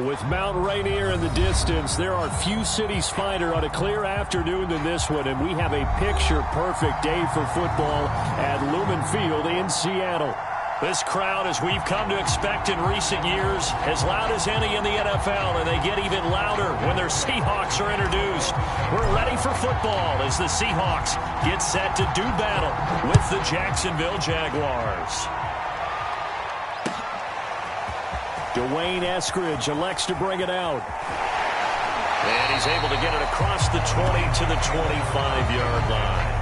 With Mount Rainier in the distance, there are few cities finer on a clear afternoon than this one, and we have a picture-perfect day for football at Lumen Field in Seattle. This crowd, as we've come to expect in recent years, as loud as any in the NFL, and they get even louder when their Seahawks are introduced. We're ready for football as the Seahawks get set to do battle with the Jacksonville Jaguars. Dwayne Eskridge elects to bring it out. And he's able to get it across the 20 to the 25-yard line.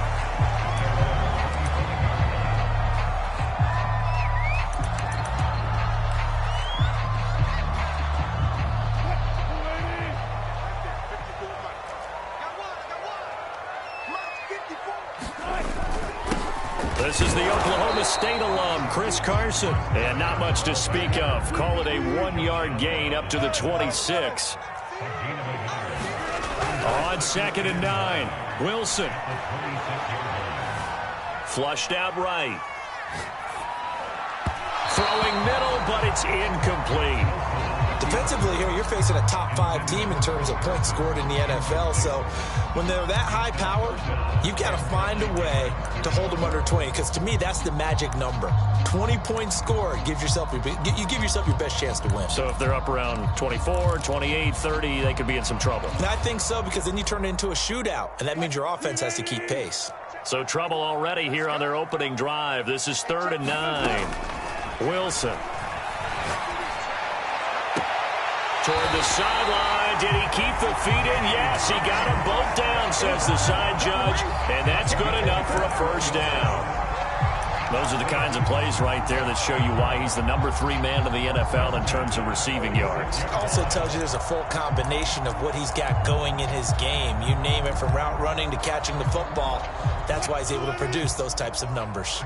This is the Oklahoma State alum, Chris Carson. And not much to speak of. Call it a 1-yard gain up to the 26. On 2nd and 9, Wilson. Flushed out right. Throwing middle, but it's incomplete. Defensively here, you're facing a top-5 team in terms of points scored in the NFL. So when they're that high-powered, you've got to find a way to hold them under 20. Because to me, that's the magic number. 20 points scored gives yourself you give yourself your best chance to win. So if they're up around 24, 28, 30, they could be in some trouble. And I think so, because then you turn it into a shootout, and that means your offense has to keep pace. So trouble already here on their opening drive. This is 3rd and 9. Wilson. Toward the sideline. Did he keep the feet in? Yes, he got them both down, says the side judge. And that's good enough for a first down. Those are the kinds of plays right there that show you why he's the number 3 man in the NFL in terms of receiving yards. It also tells you there's a full combination of what he's got going in his game. You name it, from route running to catching the football. That's why he's able to produce those types of numbers.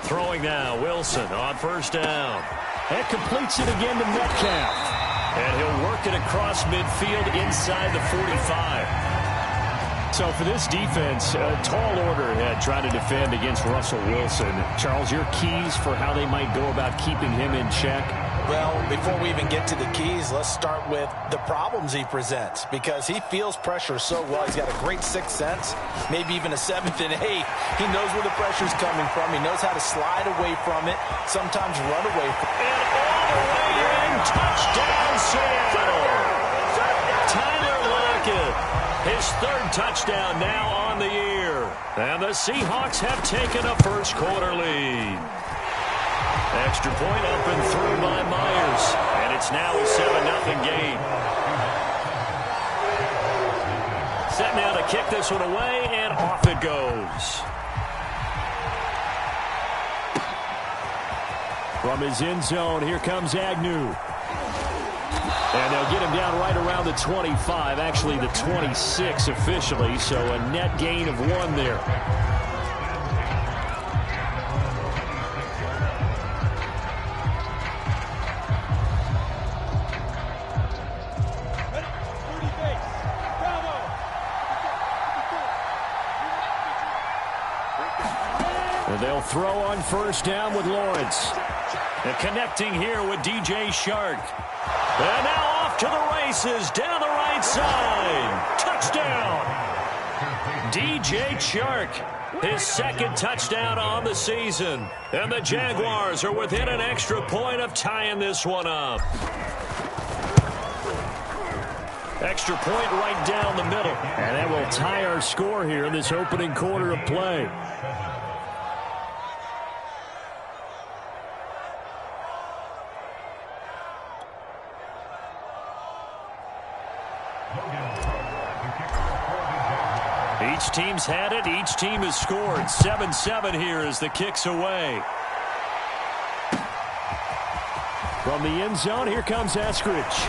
Throwing now, Wilson on 1st down. And completes it again to Metcalf. And he'll work it across midfield inside the 45. So for this defense, a tall order ahead trying to defend against Russell Wilson. Charles, your keys for how they might go about keeping him in check? Well, before we even get to the keys, let's start with the problems he presents, because he feels pressure so well. He's got a great 6th sense, maybe even a 7th and 8th. He knows where the pressure's coming from. He knows how to slide away from it, sometimes run away from it. And all the way in, touchdown Seattle! Tyler Lockett, his 3rd touchdown now on the year. And the Seahawks have taken a first-quarter lead. Extra point up and through by Myers. And it's now a 7-0 game. Set now to kick this one away, and off it goes. From his end zone, here comes Agnew. And they'll get him down right around the 25, actually the 26 officially, so a net gain of 1 there. And they'll throw on 1st down with Lawrence. And connecting here with DJ Shark. And now off to the races down the right side. Touchdown. DJ Shark, his 2nd touchdown on the season. And the Jaguars are within an extra point of tying this one up. Extra point right down the middle. And that will tie our score here in this opening quarter of play. Each team's had it. Each team has scored. 7-7 here as the kick's away. From the end zone, here comes Eskridge.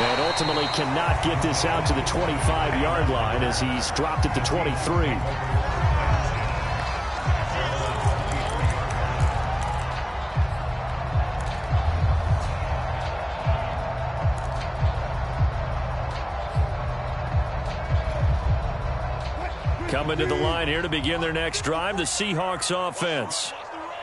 And ultimately cannot get this out to the 25-yard line as he's dropped it to 23. Coming to the line here to begin their next drive, the Seahawks offense.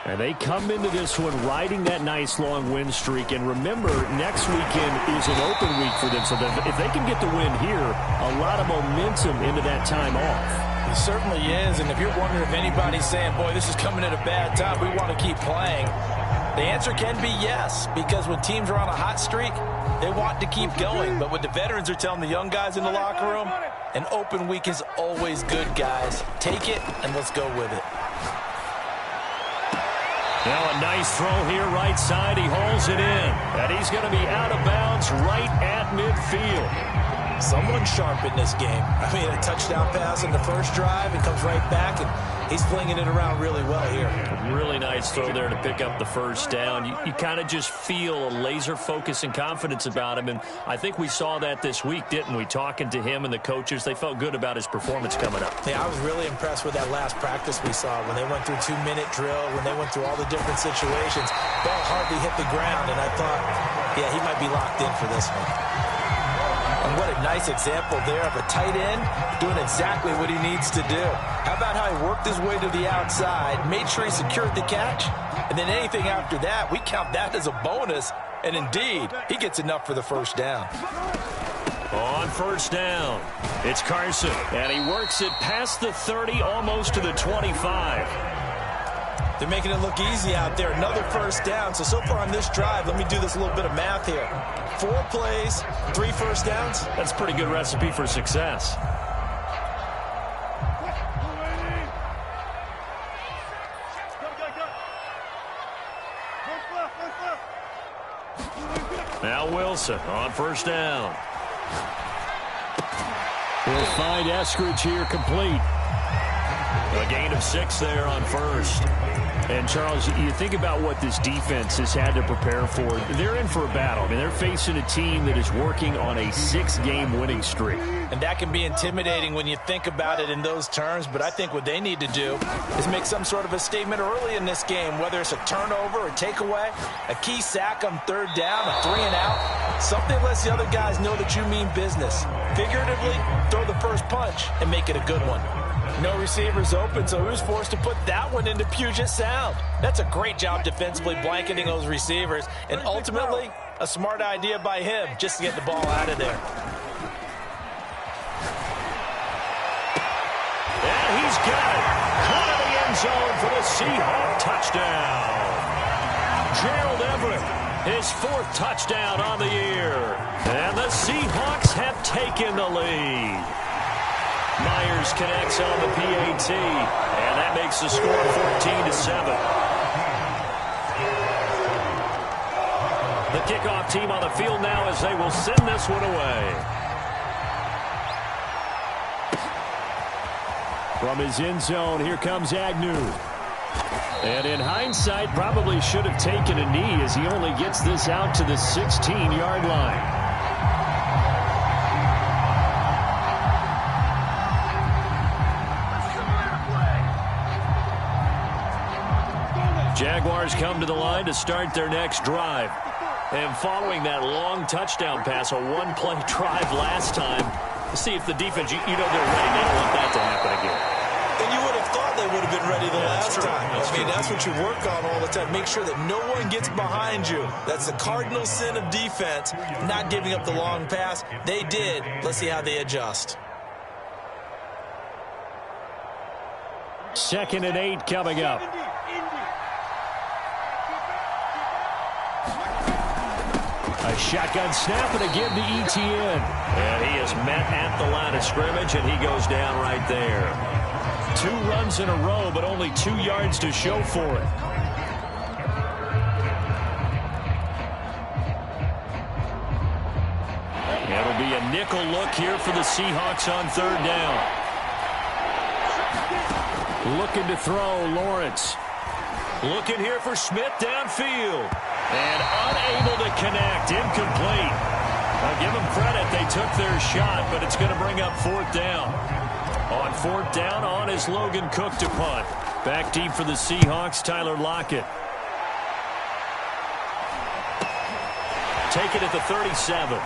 And they come into this one riding that nice long win streak. And remember, next weekend is an open week for them. So that if they can get the win here, a lot of momentum into that time off. It certainly is. And if you're wondering if anybody's saying, boy, this is coming at a bad time, we want to keep playing, the answer can be yes. Because when teams are on a hot streak, they want to keep going. But what the veterans are telling the young guys in the locker room, an open week is always good, guys. Take it and let's go with it. Now a nice throw here, right side. He holds it in. And he's going to be out of bounds right at midfield. Someone sharp in this game. I mean, a touchdown pass in the first drive. It comes right back, and he's flinging it around really well here. Really nice throw there to pick up the first down. You kind of just feel a laser focus and confidence about him, and I think we saw that this week, didn't we? Talking to him and the coaches, they felt good about his performance coming up. Yeah, I was really impressed with that last practice we saw when they went through 2-minute drill, when they went through all the different situations. Ball hardly hit the ground, and I thought, yeah, he might be locked in for this one. And what a nice example there of a tight end doing exactly what he needs to do. How about how he worked his way to the outside, made sure he secured the catch, and then anything after that, we count that as a bonus. And indeed, he gets enough for the first down. On first down, it's Carson, and he works it past the 30, almost to the 25. They're making it look easy out there. Another first down. So far on this drive, let me do this little bit of math here. 4 plays, 3 first downs. That's a pretty good recipe for success. Now Wilson on first down. We'll find Eskridge here complete. A gain of 6 there on first. And, Charles, you think about what this defense has had to prepare for. They're in for a battle. I mean, they're facing a team that is working on a 6-game winning streak. And that can be intimidating when you think about it in those terms. But I think what they need to do is make some sort of a statement early in this game, whether it's a turnover, a takeaway, a key sack on third down, a 3-and-out. Something lets the other guys know that you mean business. Figuratively, throw the first punch and make it a good one. No receivers open, so he was forced to put that one into Puget Sound. That's a great job defensively blanketing those receivers, and ultimately, a smart idea by him just to get the ball out of there. And he's got it. Caught in the end zone for the Seahawk touchdown. Gerald Everett, his 4th touchdown on the year. And the Seahawks have taken the lead. Myers connects on the PAT, and that makes the score 14-7. The kickoff team on the field now as they will send this one away. From his end zone, here comes Agnew. And in hindsight, probably should have taken a knee as he only gets this out to the 16-yard line. Jaguars come to the line to start their next drive. And following that long touchdown pass, a one-play drive last time, to see if the defense, you know they're ready. They don't want that to happen again. And you would have thought they would have been ready the last time. That's what you work on all the time. Make sure that no one gets behind you. That's the cardinal sin of defense, not giving up the long pass. They did. Let's see how they adjust. 2nd and 8 coming up. A shotgun snap and again to Etienne. And he is met at the line of scrimmage, and he goes down right there. 2 runs in a row, but only 2 yards to show for it. It'll be a nickel look here for the Seahawks on 3rd down. Looking to throw, Lawrence. Looking here for Smith downfield. And unable to connect, incomplete. I'll give them credit, they took their shot, but it's going to bring up 4th down. On 4th down, on is Logan Cook to punt. Back deep for the Seahawks, Tyler Lockett. Take it at the 37.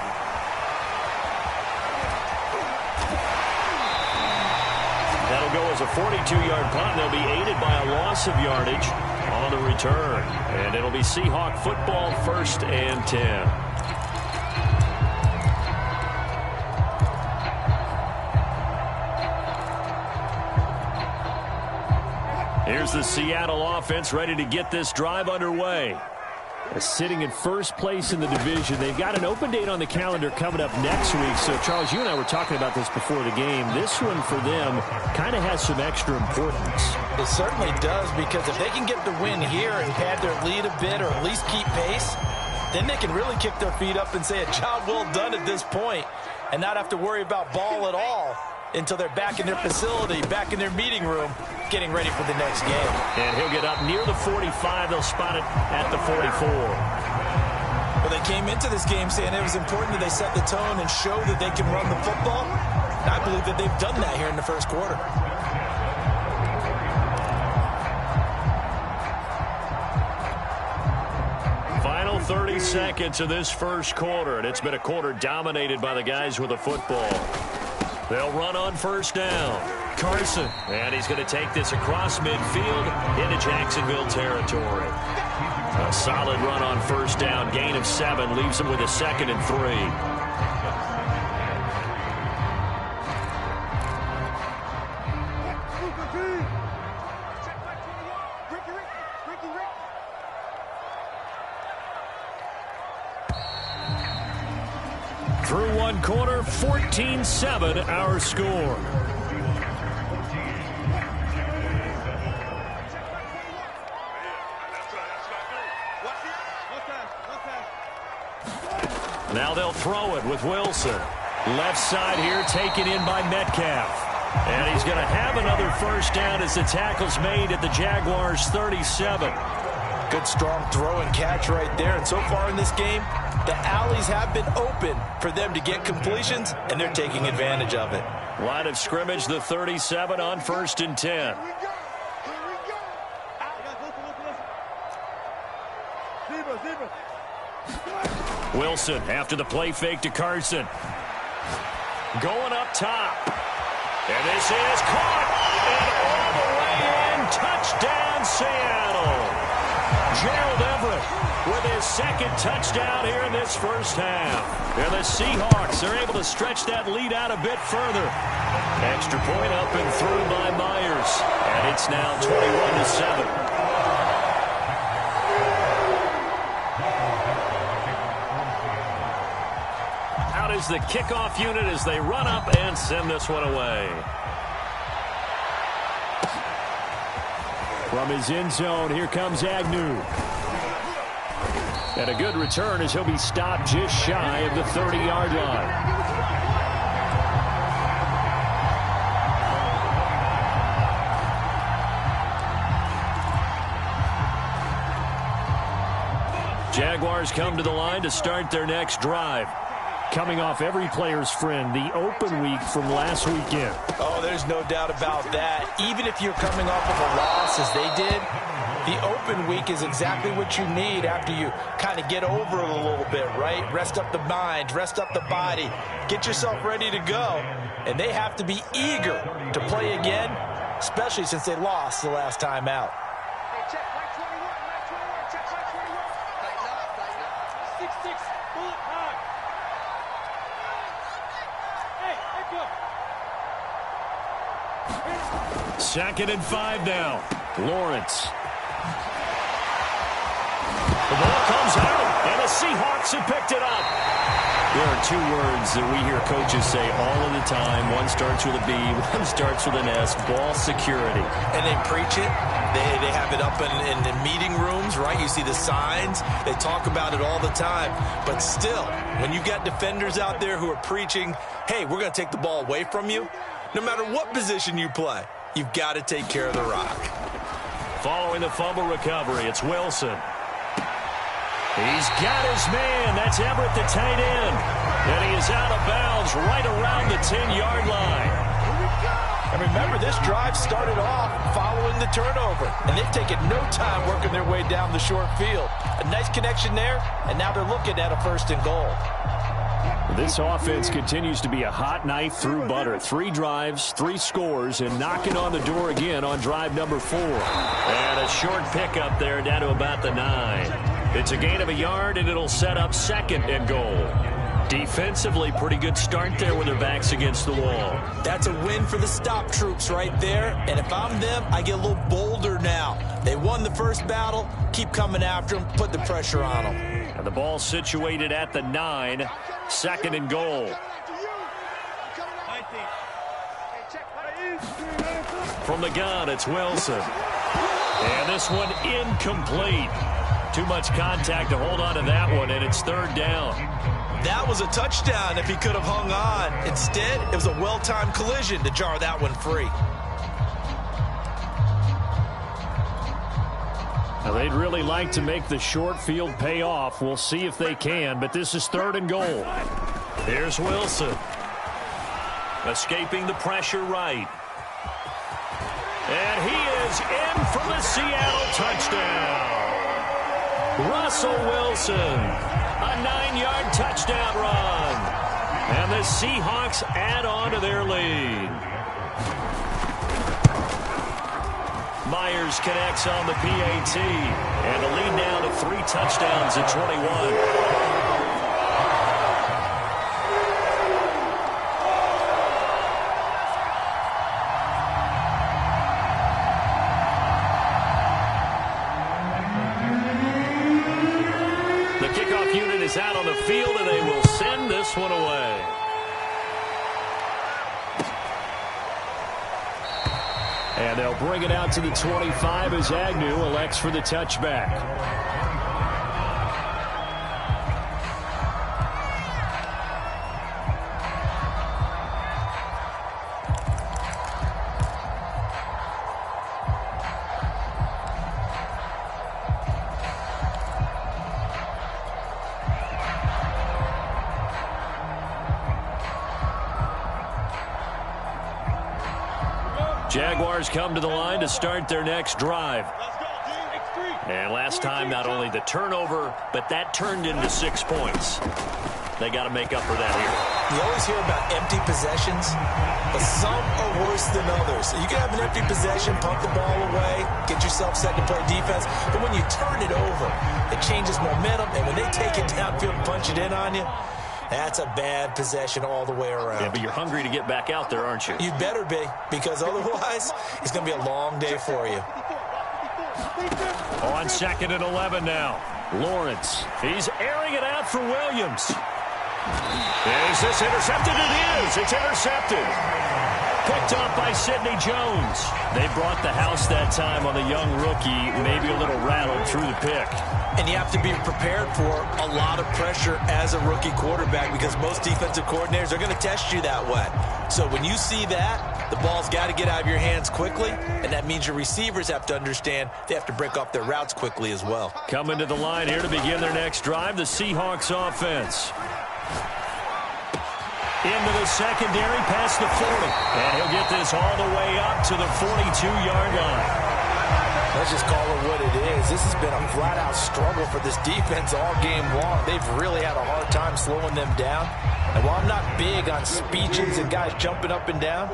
That'll go as a 42-yard punt. They'll be aided by a loss of yardage. on the return. And it'll be Seahawk football, 1st and 10. Here's the Seattle offense ready to get this drive underway. Sitting in first place in the division. They've got an open date on the calendar coming up next week. So, Charles, you and I were talking about this before the game. This one for them kind of has some extra importance. It certainly does, because if they can get the win here and pad their lead a bit, or at least keep pace, then they can really kick their feet up and say a job well done at this point and not have to worry about ball at all until they're back in their facility, back in their meeting room, getting ready for the next game. And he'll get up near the 45. They'll spot it at the 44. Well, they came into this game saying it was important that they set the tone and show that they can run the football. And I believe that they've done that here in the first quarter. Final 30 seconds of this first quarter, and it's been a quarter dominated by the guys with the football. They'll run on 1st down. Carson, and he's going to take this across midfield into Jacksonville territory. A solid run on 1st down, gain of 7, leaves him with a 2nd and 3. Through one quarter, 14-7 our score. Now they'll throw it with Wilson. Left side here taken in by Metcalf. And he's going to have another 1st down as the tackle's made at the Jaguars' 37. Good strong throw and catch right there. And so far in this game, the alleys have been open for them to get completions, and they're taking advantage of it. Line of scrimmage, the 37 on 1st and 10. Wilson after the play fake to Carson. Going up top. And this is caught. And all the way in. Touchdown, Seattle. Gerald Everett with his 2nd touchdown here in this first half. And the Seahawks are able to stretch that lead out a bit further. Extra point up and through by Myers. And it's now 21-7. Out is the kickoff unit as they run up and send this one away. From his end zone, here comes Agnew. And a good return as he'll be stopped just shy of the 30-yard line. Jaguars come to the line to start their next drive. Coming off every player's friend, the open week from last weekend. Oh, there's no doubt about that. Even if you're coming off of a loss as they did, the open week is exactly what you need after you kind of get over it a little bit, right? Rest up the mind, rest up the body, get yourself ready to go. And they have to be eager to play again, especially since they lost the last time out. Hey, check right 21, check right 21. Tighten up. 6-6, bullet high. Hey, 2nd and 5 now. Lawrence. The ball comes out, and the Seahawks have picked it up. There are 2 words that we hear coaches say all of the time. One starts with a B, one starts with an S, ball security. And they preach it. They have it up in the meeting rooms, right? You see the signs. They talk about it all the time. But still, when you got defenders out there who are preaching, hey, we're going to take the ball away from you, no matter what position you play, you've got to take care of the rock. Following the fumble recovery, it's Wilson. He's got his man. That's Everett, the tight end. And he is out of bounds right around the 10-yard line. And remember, this drive started off following the turnover. And they've taken no time working their way down the short field. A nice connection there, and now they're looking at a 1st and goal. This offense continues to be a hot knife through butter. 3 drives, 3 scores, and knocking on the door again on drive number 4. And a short pickup there down to about the 9. It's a gain of a yard, and it'll set up 2nd and goal. Defensively, pretty good start there with their backs against the wall. That's a win for the stop troops right there. And if I'm them, I get a little bolder now. They won the first battle. Keep coming after them. Put the pressure on them. And the ball situated at the 9. 2nd and goal. From the gun, it's Wilson. And this one incomplete. Too much contact to hold on to that one, and it's 3rd down. That was a touchdown if he could have hung on. Instead, it was a well-timed collision to jar that one free. Now, they'd really like to make the short field pay off. We'll see if they can, but this is 3rd and goal. Here's Wilson. Escaping the pressure right. And he is in for the Seattle touchdown. Russell Wilson, a 9-yard touchdown run. And the Seahawks add on to their lead. Myers connects on the PAT. And the lead now to 3 touchdowns at 21. Out on the field, and they will send this one away. And they'll bring it out to the 25 as Agnew elects for the touchback. Jaguars come to the line to start their next drive. And last time, not only the turnover, but that turned into 6 points. They got to make up for that here. You always hear about empty possessions, but some are worse than others. You can have an empty possession, pump the ball away, get yourself set to play defense, but when you turn it over, it changes momentum, and when they take it downfield and punch it in on you, that's a bad possession all the way around. Yeah, but you're hungry to get back out there, aren't you? You better be, because otherwise, it's going to be a long day for you. On 2nd and 11 now. Lawrence, he's airing it out for Williams. Is this intercepted? It is. It's intercepted. Picked up by Sidney Jones. They brought the house that time on the young rookie, maybe a little rattled through the pick. And you have to be prepared for a lot of pressure as a rookie quarterback because most defensive coordinators are going to test you that way. So when you see that, the ball's got to get out of your hands quickly, and that means your receivers have to understand they have to break off their routes quickly as well. Coming to the line here to begin their next drive, the Seahawks offense. Into the secondary, past the 40. And he'll get this all the way up to the 42-yard line. Let's just call it what it is. This has been a flat-out struggle for this defense all game long. They've really had a hard time slowing them down. And while I'm not big on speeches and guys jumping up and down,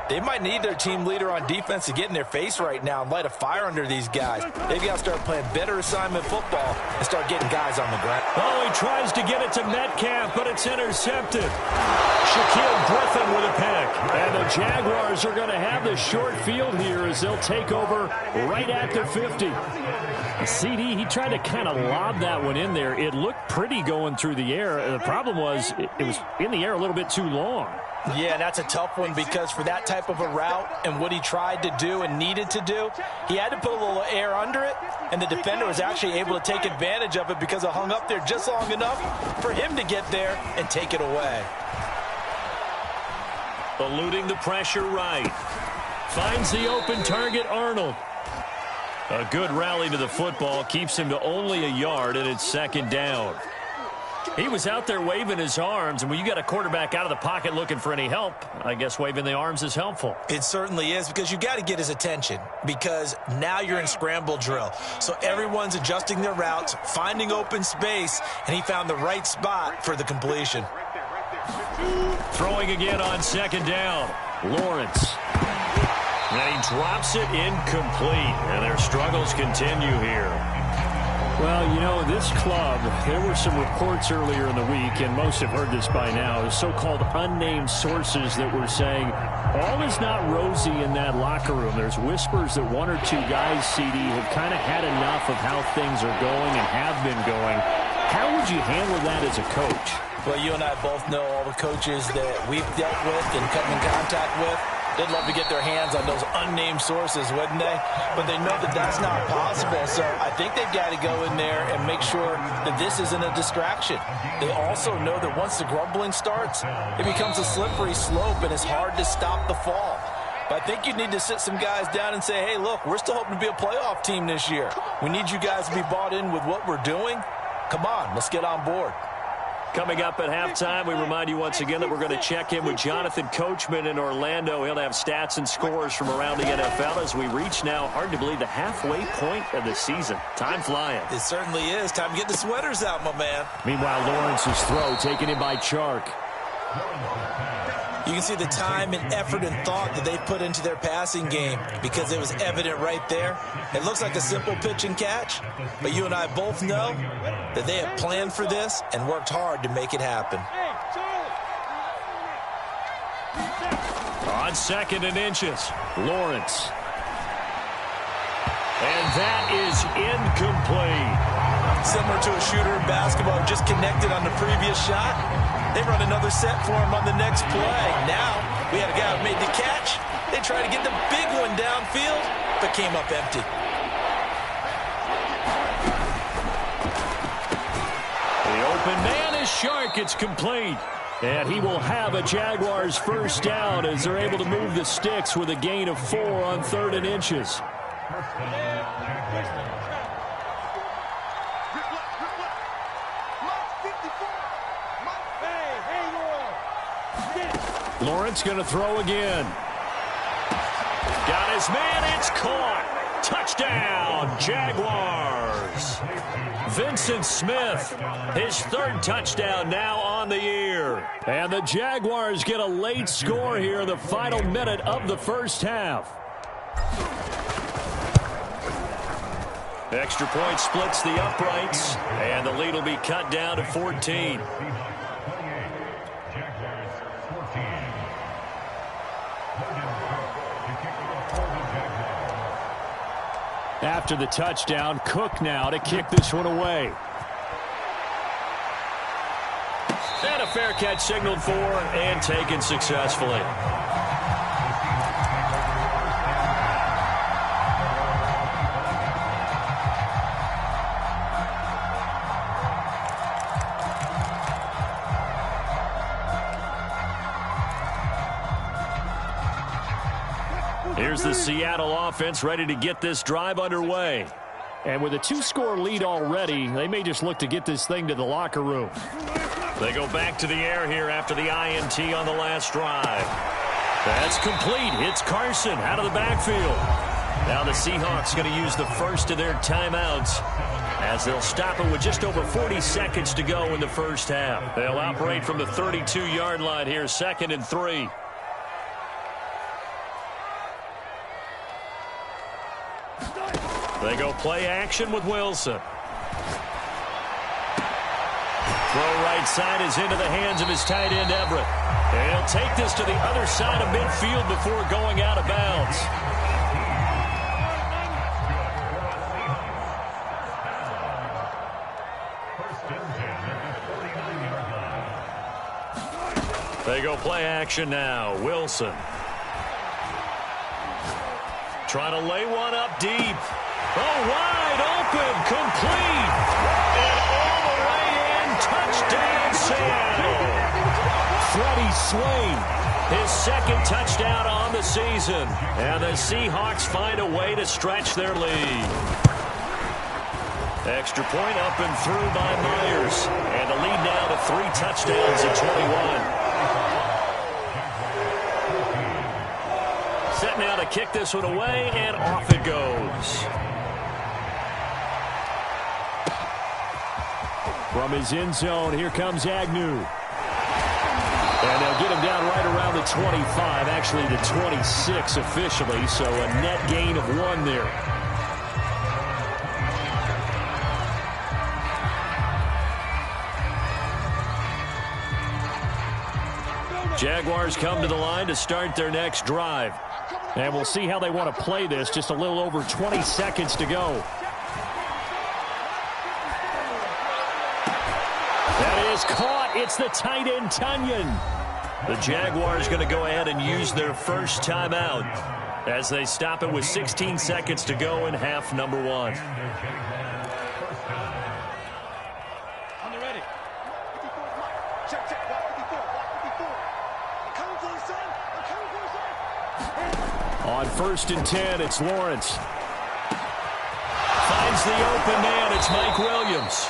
they might need their team leader on defense to get in their face right now and light a fire under these guys. They've got to start playing better assignment football and start getting guys on the ground. Oh, he tries to get it to Metcalf, but it's intercepted. Shaquille Griffin with a pick. And the Jaguars are going to have the short field here as they'll take over right at the 50. CD, he tried to kind of lob that one in there. It looked pretty going through the air. The problem was it was in the air a little bit too long. Yeah, that's a tough one because for that type of a route and what he tried to do and needed to do, he had to put a little air under it, and the defender was actually able to take advantage of it because it hung up there just long enough for him to get there and take it away. Eluding the pressure right. Finds the open target, Arnold. A good rally to the football keeps him to only a yard, and it's 2nd down. He was out there waving his arms, and when you got a quarterback out of the pocket looking for any help, I guess waving the arms is helpful. It certainly is because you got to get his attention because now you're in scramble drill. So everyone's adjusting their routes, finding open space, and he found the right spot for the completion. Throwing again on second down. Lawrence. And he drops it incomplete. And their struggles continue here. Well, you know, this club, there were some reports earlier in the week, and most have heard this by now, so-called unnamed sources that were saying all is not rosy in that locker room. There's whispers that one or two guys, CD, have kind of had enough of how things are going and have been going. How would you handle that as a coach? Well, you and I both know all the coaches that we've dealt with and come in contact with. They'd love to get their hands on those unnamed sources, wouldn't they? But they know that that's not possible. So I think they've got to go in there and make sure that this isn't a distraction. They also know that once the grumbling starts, it becomes a slippery slope and it's hard to stop the fall. But I think you need to sit some guys down and say, hey, look, we're still hoping to be a playoff team this year. We need you guys to be bought in with what we're doing. Come on, let's get on board. Coming up at halftime, we remind you once again that we're going to check in with Jonathan Coachman in Orlando. He'll have stats and scores from around the NFL as we reach now, hard to believe, the halfway point of the season. Time flying. It certainly is. Time to get the sweaters out, my man. Meanwhile, Lawrence's throw taken in by Chark. You can see the time and effort and thought that they put into their passing game because it was evident right there. It looks like a simple pitch and catch, but you and I both know that they have planned for this and worked hard to make it happen. On second and inches, Lawrence. And that is incomplete. Similar to a shooter in basketball, just connected on the previous shot. They run another set for him on the next play. Now, we had a guy who made the catch. They tried to get the big one downfield, but came up empty. The open man is Shark. It's complete. And he will have a Jaguars first down as they're able to move the sticks with a gain of 4 on third and inches. Lawrence going to throw again. Got his man. It's caught. Touchdown, Jaguars. Vincent Smith, his third touchdown now on the year. And the Jaguars get a late score here in the final minute of the first half. Extra point splits the uprights, and the lead will be cut down to 14. After the touchdown, Cook now to kick this one away. And a fair catch signaled for and taken successfully. Here's the Seattle offense ready to get this drive underway. And with a 2-score lead already, they may just look to get this thing to the locker room. They go back to the air here after the INT on the last drive. That's complete. It's Carson out of the backfield. Now the Seahawks going to use the first of their timeouts as they'll stop it with just over 40 seconds to go in the first half. They'll operate from the 32-yard line here, 2nd and 3. They go play action with Wilson. Throw right side is into the hands of his tight end, Everett. And he'll take this to the other side of midfield before going out of bounds. They go play action now. Wilson. Trying to lay one up deep. Oh, wide open, complete, and all the way in, touchdown Seattle. Freddie Swain, his 2nd touchdown on the season, and the Seahawks find a way to stretch their lead. Extra point up and through by Myers, and the lead now to 3 touchdowns at 21. Set now to kick this one away, and off it goes. From his end zone, here comes Agnew. And they'll get him down right around the 25, actually the 26 officially, so a net gain of 1 there. Jaguars come to the line to start their next drive. And we'll see how they want to play this. Just a little over 20 seconds to go. That is caught. It's the tight end, Tunyon. The Jaguars going to go ahead and use their first timeout as they stop it with 16 seconds to go in half number 1. On 1st and 10, it's Lawrence. Finds the open man. It's Mike Williams.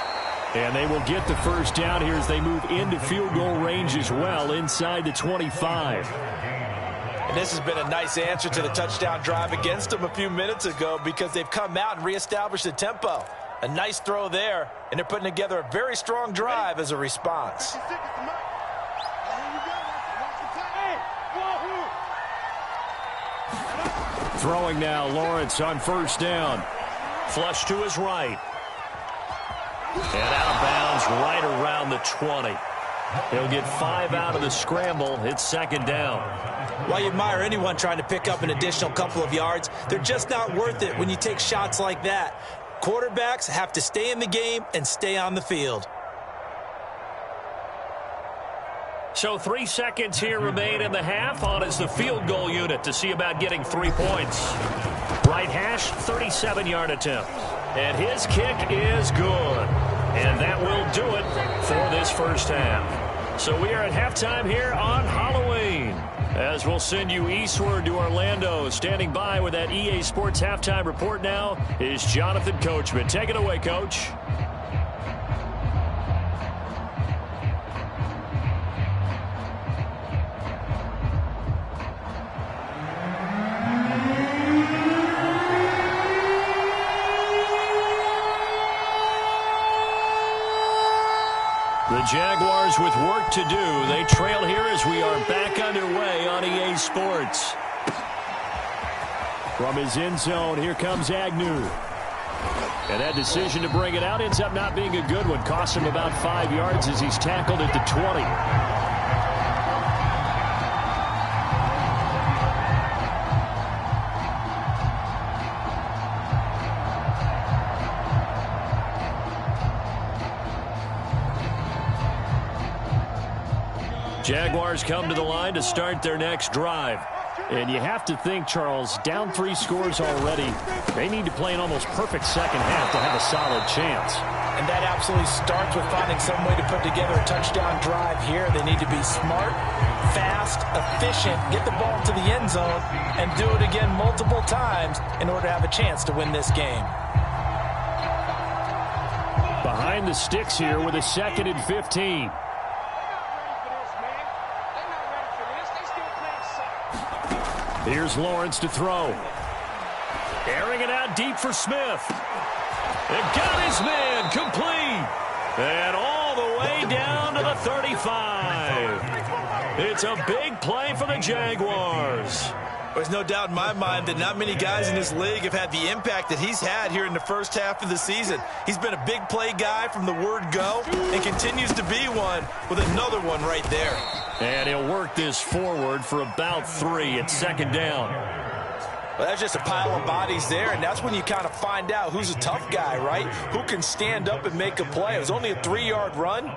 And they will get the first down here as they move into field goal range as well inside the 25. And this has been a nice answer to the touchdown drive against them a few minutes ago because they've come out and reestablished the tempo. A nice throw there, and they're putting together a very strong drive as a response. Throwing now, Lawrence on 1st down. Flush to his right. And out of bounds right around the 20. He'll get 5 out of the scramble. It's 2nd down. While you admire anyone trying to pick up an additional couple of yards, they're just not worth it when you take shots like that. Quarterbacks have to stay in the game and stay on the field. So 3 seconds here remain in the half. On is the field goal unit to see about getting 3 points. Right hash, 37-yard attempt. And his kick is good. And that will do it for this first half. So we are at halftime here on Halloween. As we'll send you eastward to Orlando. Standing by with that EA Sports halftime report now is Jonathan Coachman. Take it away, Coach. The Jaguars with work to do. They trail here as we are back underway on EA Sports. From his end zone, here comes Agnew. And that decision to bring it out ends up not being a good one. Costs him about 5 yards as he's tackled at the 20. Jaguars come to the line to start their next drive. And you have to think, Charles, down 3 scores already. They need to play an almost perfect second half to have a solid chance. And that absolutely starts with finding some way to put together a touchdown drive here. They need to be smart, fast, efficient, get the ball to the end zone, and do it again multiple times in order to have a chance to win this game. Behind the sticks here with a 2nd and 15. Here's Lawrence to throw. Airing it out deep for Smith. And got his man complete. And all the way down to the 35. It's a big play for the Jaguars. There's no doubt in my mind that not many guys in this league have had the impact that he's had here in the first half of the season. He's been a big play guy from the word go and continues to be one with another one right there. And he'll work this forward for about 3 at 2nd down. Well, that's just a pile of bodies there, and that's when you kind of find out who's a tough guy, right? Who can stand up and make a play. It was only a 3-yard run,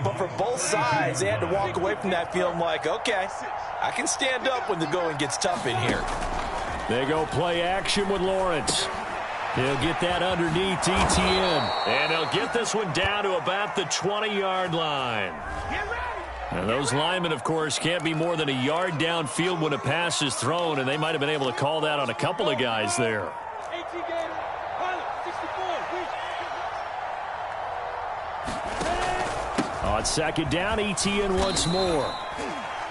but for both sides, they had to walk away from that feeling like, okay, I can stand up when the going gets tough in here. They go play action with Lawrence. He'll get that underneath Etienne. And he'll get this one down to about the 20-yard line. And those linemen, of course, can't be more than a yard downfield when a pass is thrown, and they might have been able to call that on a couple of guys there. On 2nd down, Etienne once more.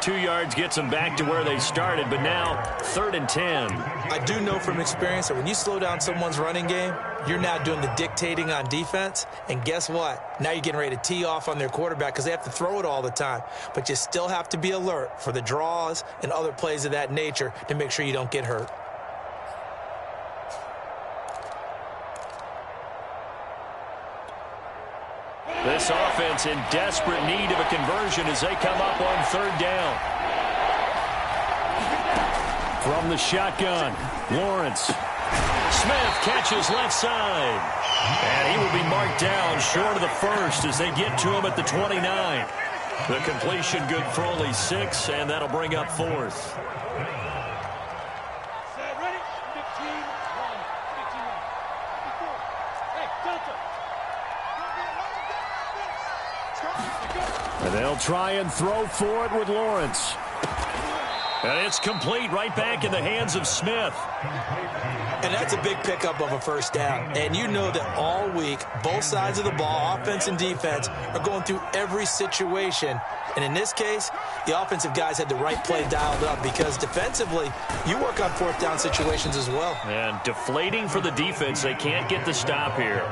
2 yards gets them back to where they started, but now 3rd and 10. I do know from experience that when you slow down someone's running game, you're now doing the dictating on defense. And guess what? Now you're getting ready to tee off on their quarterback because they have to throw it all the time. But you still have to be alert for the draws and other plays of that nature to make sure you don't get hurt. This offense in desperate need of a conversion as they come up on 3rd down. From the shotgun, Lawrence. Smith catches left side. And he will be marked down short of the first as they get to him at the 29. The completion good for only 6, and that'll bring up 4th. Ready? 15-1. 15-1. Hey, Delta. And they'll try and throw for it with Lawrence. And it's complete right back in the hands of Smith. And that's a big pickup of a 1st down. And you know that all week, both sides of the ball, offense and defense, are going through every situation. And in this case, the offensive guys had the right play dialed up because defensively, you work on 4th down situations as well. And deflating for the defense. They can't get the stop here.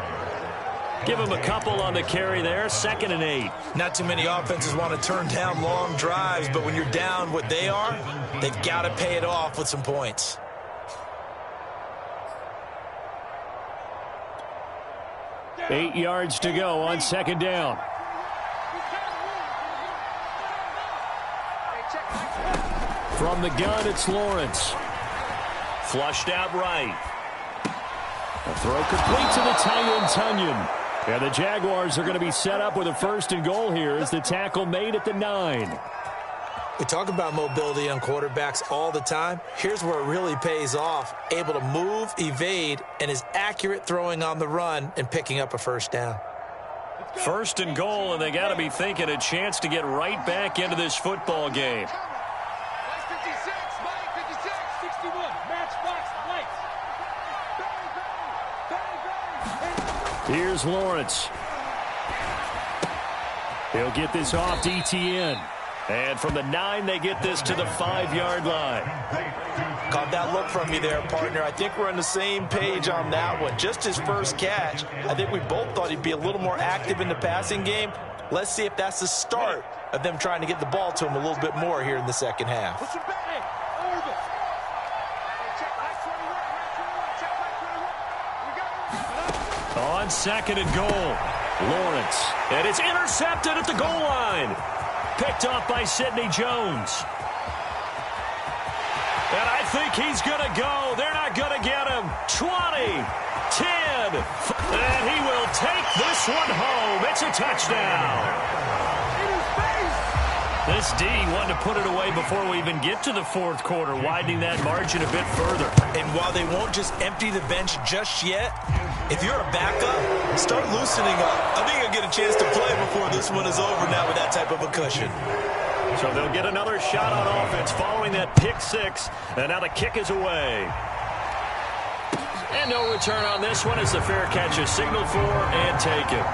Give him a couple on the carry there. 2nd and 8. Not too many offenses want to turn down long drives, but when you're down what they are, they've got to pay it off with some points. Eight yards to go on 2nd down. From the gun, it's Lawrence. Flushed out right. A throw complete to the tight end, Tunyon. And the Jaguars are going to be set up with a 1st and goal here as the tackle made at the 9. We talk about mobility on quarterbacks all the time. Here's where it really pays off. Able to move, evade, and is accurate throwing on the run and picking up a 1st down. 1st and goal, and they got to be thinking a chance to get right back into this football game. Mike 56, Mike 56, 61. Matchbox lights. Here's Lawrence. He'll get this off to ETN. And from the 9, they get this to the 5-yard line. Caught that look from you there, partner. I think we're on the same page on that one. Just his first catch. I think we both thought he'd be a little more active in the passing game. Let's see if that's the start of them trying to get the ball to him a little bit more here in the 2nd half. On 2nd and goal, Lawrence. And it's intercepted at the goal line. Picked off by Sidney Jones. And I think he's going to go. They're not going to get him. 20, 10, and he will take this one home. It's a touchdown. This D wanted to put it away before we even get to the 4th quarter, widening that margin a bit further. And while they won't just empty the bench just yet, if you're a backup, start loosening up. I think you'll get a chance to play before this one is over now with that type of a cushion. So they'll get another shot on offense following that pick 6, and now the kick is away. And no return on this one as the fair catch is signaled for and taken.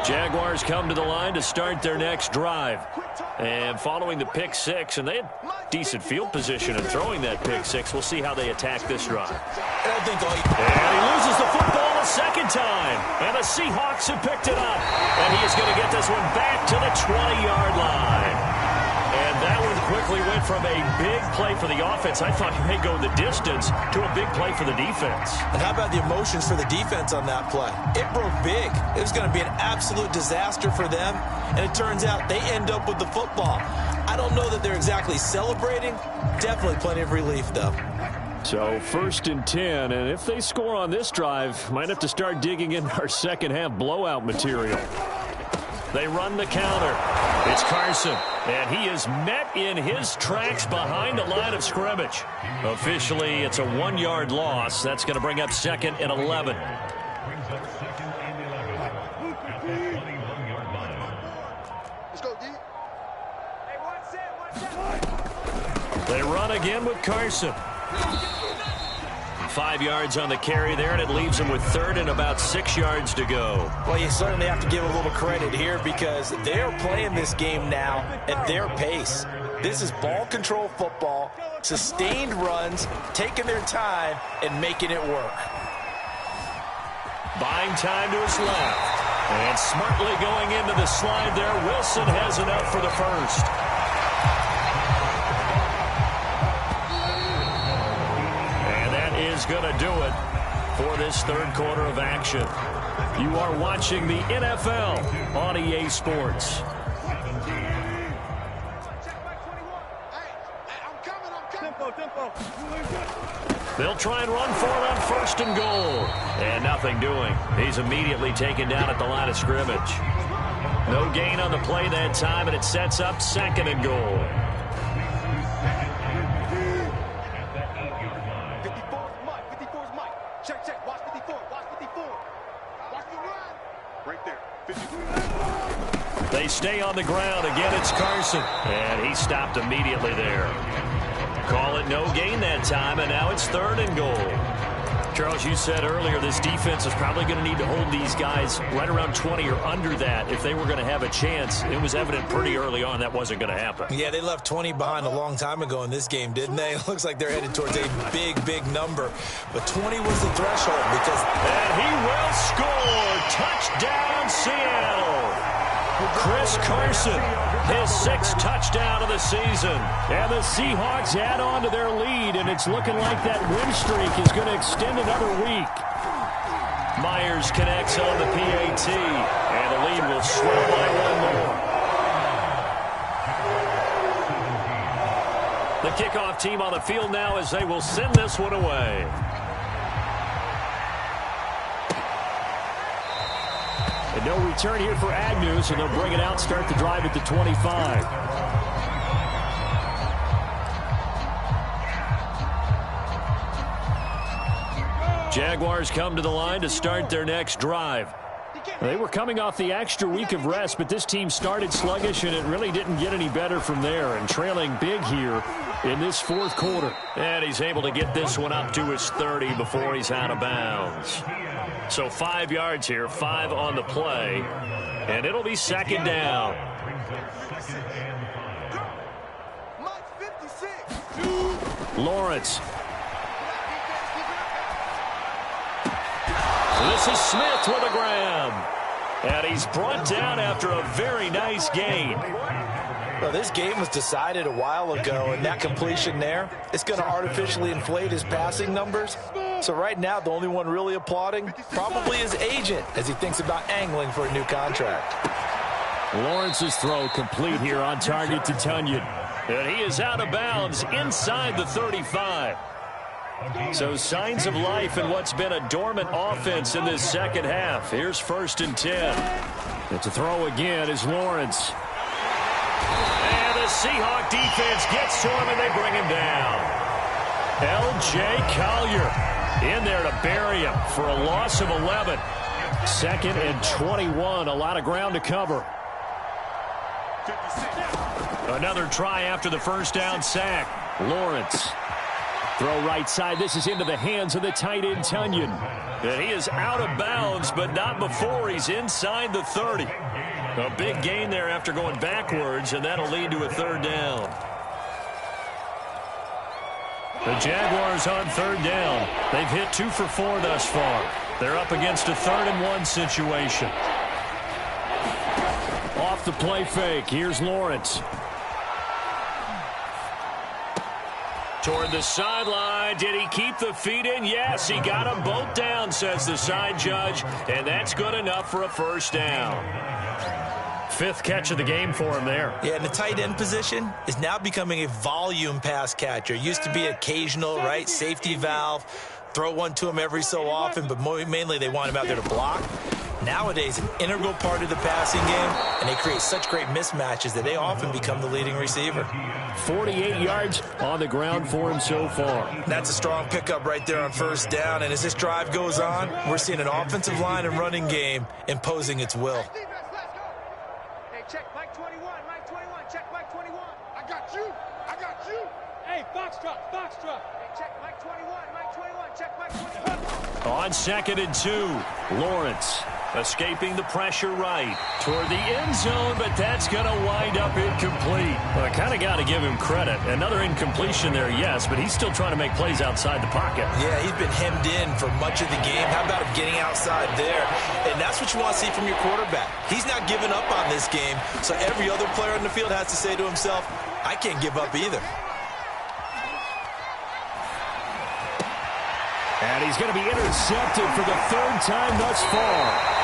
Jaguars come to the line to start their next drive. And following the pick 6, and they had decent field position in throwing that pick 6. We'll see how they attack this drive. And he loses the football a 2nd time. And the Seahawks have picked it up. And he is going to get this one back to the 20-yard line. And that one quickly went from a big play for the offense, I thought he may go the distance, to a big play for the defense. And how about the emotions for the defense on that play? It broke big. It was going to be an absolute disaster for them, and it turns out they end up with the football. I don't know that they're exactly celebrating. Definitely plenty of relief, though. So 1st and 10, and if they score on this drive, might have to start digging in our 2nd half blowout material. They run the counter. It's Carson, and he is met in his tracks behind the line of scrimmage. Officially, it's a 1-yard loss. That's going to bring up 2nd and 11. Let's go, D. Hey, one set. They run again with Carson. 5 yards on the carry there, and it leaves them with third and about 6 yards to go. Well, you certainly have to give a little credit here because they're playing this game now at their pace. This is ball control football, sustained runs, taking their time, and making it work. Buying time to his left. And smartly going into the slide there. Wilson has enough for the first. And that is going to do it for this third quarter of action. You are watching the NFL on EA Sports. They'll try and run for it on first and goal. And nothing doing. He's immediately taken down at the line of scrimmage. No gain on the play that time, and it sets up second and goal. 54's Mike. 54's Mike. Check, check. Watch 54. Watch 54. Watch the run. Right there. 54. They stay on the ground. Again, it's Carson. And he stopped immediately there. Call it no gain that time, and now it's third and goal. Charles, you said earlier this defense is probably going to need to hold these guys right around 20 or under that if they were going to have a chance. It was evident pretty early on that wasn't going to happen. Yeah, they left 20 behind a long time ago in this game, didn't they? It looks like they're headed towards a big, big number. But 20 was the threshold because... And he will score! Touchdown, Seattle! Chris Carson, his 6th touchdown of the season. And the Seahawks add on to their lead, and it's looking like that win streak is going to extend another week. Myers connects on the PAT, and the lead will swell by one more. The kickoff team on the field now as they will send this one away. And no return here for Agnew, so they'll bring it out, start the drive at the 25. Jaguars come to the line to start their next drive. They were coming off the extra week of rest, but this team started sluggish, and it really didn't get any better from there, and trailing big here in this fourth quarter. And he's able to get this one up to his 30 before he's out of bounds. So 5 yards here, 5 on the play, and it'll be second down. Lawrence. This is Smith with a grab. And he's brought down after a very nice gain. Well, this game was decided a while ago, and that completion there, it's going to artificially inflate his passing numbers. So right now, the only one really applauding probably his agent as he thinks about angling for a new contract. Lawrence's throw complete here on target to Tunyon. And he is out of bounds inside the 35. So signs of life in what's been a dormant offense in this second half. Here's 1st and 10. And to throw again is Lawrence. And the Seahawk defense gets to him, and they bring him down. L.J. Collier in there to bury him for a loss of 11. 2nd and 21. A lot of ground to cover. Another try after the first down sack. Lawrence. Throw right side. This is into the hands of the tight end, Tunyon. And he is out of bounds, but not before he's inside the 30. A big gain there after going backwards, and that'll lead to a third down. The Jaguars on third down. They've hit 2 for 4 thus far. They're up against a 3rd and 1 situation. Off the play fake. Here's Lawrence. Toward the sideline. Did he keep the feet in? Yes, he got them both down, says the side judge, and that's good enough for a first down. 5th catch of the game for him there. Yeah, and the tight end position is now becoming a volume pass catcher. Used to be occasional, right, safety valve, throw one to him every so often, but mainly they want him out there to block. Nowadays, an integral part of the passing game, and they create such great mismatches that they often become the leading receiver. 48 yards on the ground for him so far. That's a strong pickup right there on first down, and as this drive goes on, we're seeing an offensive line and running game imposing its will. Hey, check Mike 21, Mike 21, check Mike 21. I got you, I got you. Hey, Foxtrot, Foxtrot. Hey, Check, Mike 21, Mike 21, check, Mike 21. On 2nd and 2, Lawrence escaping the pressure right toward the end zone, but that's going to wind up incomplete. Well, I kind of got to give him credit. Another incompletion there, yes, but he's still trying to make plays outside the pocket. Yeah, he's been hemmed in for much of the game. How about him getting outside there? And that's what you want to see from your quarterback. He's not giving up on this game, so every other player in the field has to say to himself, I can't give up either. And he's going to be intercepted for the 3rd time thus far.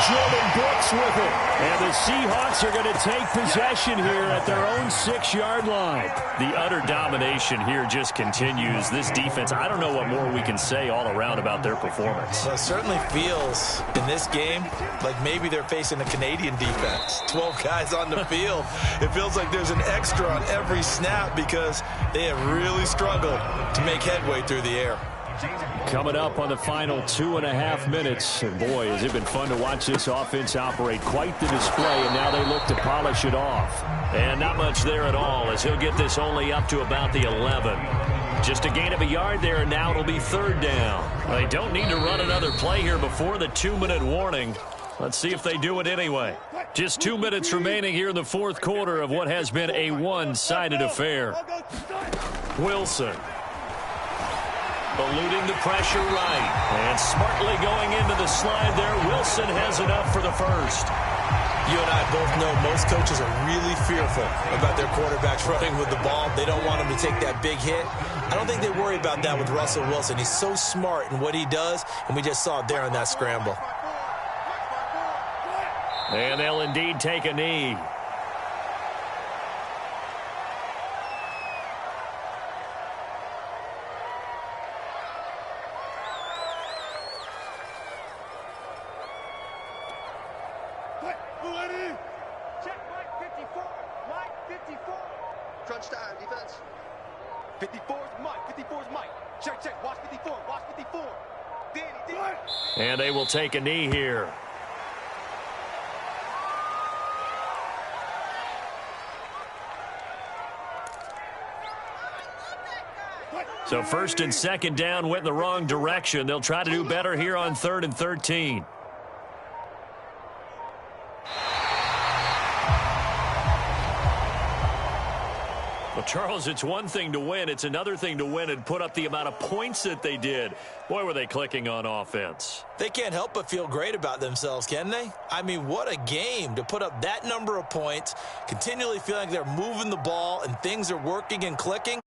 Jordan Brooks with it. And the Seahawks are going to take possession here at their own 6-yard line. The utter domination here just continues. This defense, I don't know what more we can say all around about their performance. Well, it certainly feels in this game like maybe they're facing a Canadian defense. 12 guys on the field. It feels like there's an extra on every snap because they have really struggled to make headway through the air. Coming up on the final 2.5 minutes. And boy, has it been fun to watch this offense operate. Quite the display, and now they look to polish it off. And not much there at all, as he'll get this only up to about the 11. Just a gain of a yard there, and now it'll be 3rd down. They don't need to run another play here before the 2-minute warning. Let's see if they do it anyway. Just 2 minutes remaining here in the 4th quarter of what has been a one-sided affair. Wilson eluding the pressure right. And smartly going into the slide there. Wilson has enough for the 1st. You and I both know most coaches are really fearful about their quarterbacks running with the ball. They don't want them to take that big hit. I don't think they worry about that with Russell Wilson. He's so smart in what he does, and we just saw it there in that scramble. And they'll indeed take a knee. Check, Mike 54, Mike 54. Crunch time, defense. 54's Mike, 54's Mike. Check, check, watch 54, watch 54. Danny. And they will take a knee here. So 1st and 2nd down went in the wrong direction. They'll try to do better here on 3rd and 13. Well, Charles, it's one thing to win. It's another thing to win and put up the amount of points that they did. Boy, were they clicking on offense. They can't help but feel great about themselves, can they? I mean, what a game to put up that number of points, continually feeling like they're moving the ball and things are working and clicking.